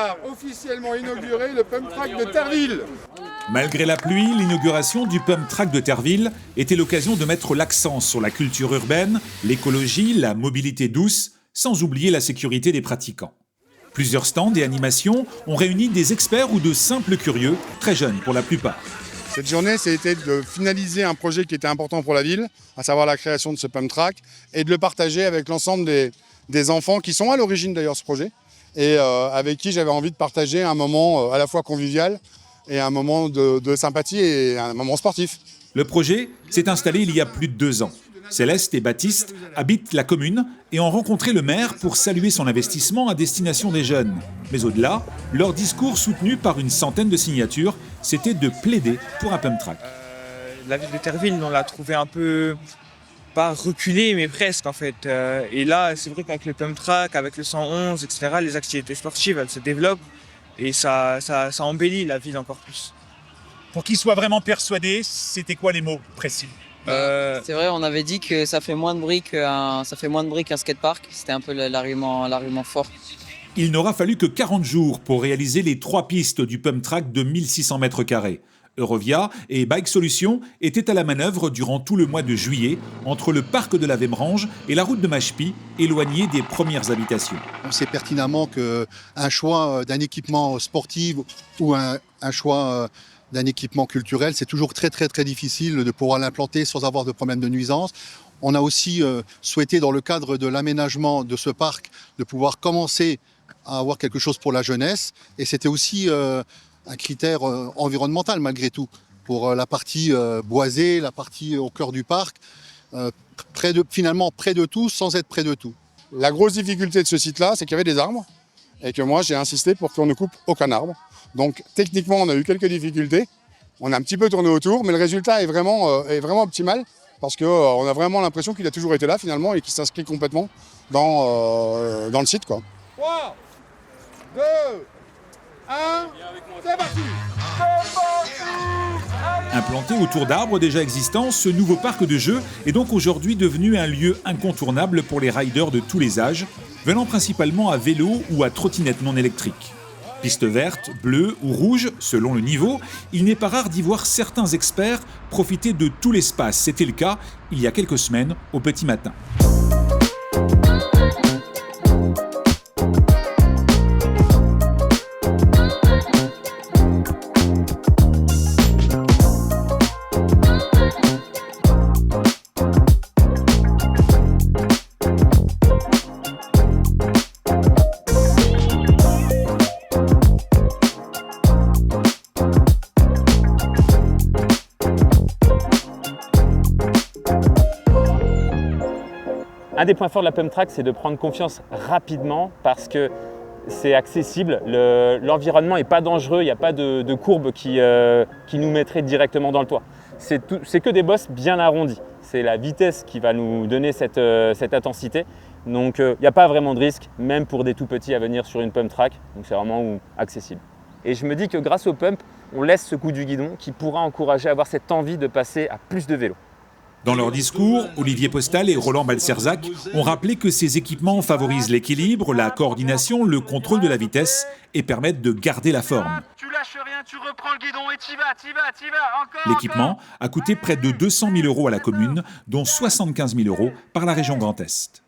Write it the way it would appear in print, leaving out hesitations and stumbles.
soir officiellement inauguré le Pump Track de Terville. Malgré la pluie, l'inauguration du Pump Track de Terville était l'occasion de mettre l'accent sur la culture urbaine, l'écologie, la mobilité douce, sans oublier la sécurité des pratiquants. Plusieurs stands et animations ont réuni des experts ou de simples curieux, très jeunes pour la plupart. Cette journée, c'était de finaliser un projet qui était important pour la ville, à savoir la création de ce Pump Track, et de le partager avec l'ensemble des enfants qui sont à l'origine d'ailleurs de ce projet, et avec qui j'avais envie de partager un moment à la fois convivial et un moment de sympathie et un moment sportif. Le projet s'est installé il y a plus de 2 ans. Céleste et Baptiste habitent la commune et ont rencontré le maire pour saluer son investissement à destination des jeunes. Mais au-delà, leur discours soutenu par une centaine de signatures, c'était de plaider pour un Pump Track. La ville de Terville, on l'a trouvé un peu, pas reculé, mais presque en fait. Et là, c'est vrai qu'avec le Pump Track, avec le 111, etc., les activités sportives, elles se développent et ça embellit la ville encore plus. Pour qu'ils soient vraiment persuadés, c'était quoi les mots précis ? C'est vrai, on avait dit que ça fait moins de bruit qu'un skatepark. C'était un peu l'argument fort. Il n'aura fallu que 40 jours pour réaliser les 3 pistes du Pump Track de 1600 mètres carrés. Eurovia et Bike Solutions étaient à la manœuvre durant tout le mois de juillet entre le parc de la Vémrange et la route de Machepy, éloignée des premières habitations. On sait pertinemment qu'un choix d'un équipement sportif ou un choix d'un équipement culturel, c'est toujours très difficile de pouvoir l'implanter sans avoir de problème de nuisance. On a aussi souhaité, dans le cadre de l'aménagement de ce parc, de pouvoir commencer à avoir quelque chose pour la jeunesse. Et c'était aussi un critère environnemental, malgré tout, pour la partie boisée, la partie au cœur du parc, finalement près de tout, sans être près de tout. La grosse difficulté de ce site-là, c'est qu'il y avait des arbres et que moi, j'ai insisté pour qu'on ne coupe aucun arbre. Donc techniquement, on a eu quelques difficultés. On a un petit peu tourné autour, mais le résultat est vraiment optimal parce qu'on a vraiment l'impression qu'il a toujours été là finalement et qu'il s'inscrit complètement dans le site, quoi. 3, 2, 1, c'est parti! Implanté autour d'arbres déjà existants, ce nouveau parc de jeux est donc aujourd'hui devenu un lieu incontournable pour les riders de tous les âges, venant principalement à vélo ou à trottinette non électrique. Piste verte, bleue ou rouge, selon le niveau, il n'est pas rare d'y voir certains experts profiter de tout l'espace. C'était le cas il y a quelques semaines, au petit matin. Un des points forts de la Pump Track, c'est de prendre confiance rapidement parce que c'est accessible, l'environnement n'est pas dangereux, il n'y a pas de courbe qui nous mettrait directement dans le toit. C'est que des bosses bien arrondies. C'est la vitesse qui va nous donner cette intensité. Donc il n'y a pas vraiment de risque, même pour des tout petits à venir sur une Pump Track. Donc c'est vraiment accessible. Et je me dis que grâce au pump, on laisse ce coup du guidon qui pourra encourager à avoir cette envie de passer à plus de vélo. Dans leur discours, Olivier Postal et Roland Balcerzac ont rappelé que ces équipements favorisent l'équilibre, la coordination, le contrôle de la vitesse et permettent de garder la forme. Tu lâches rien, tu reprends le guidon et t'y vas, encore. L'équipement a coûté près de 200 000 € à la commune, dont 75 000 € par la région Grand Est.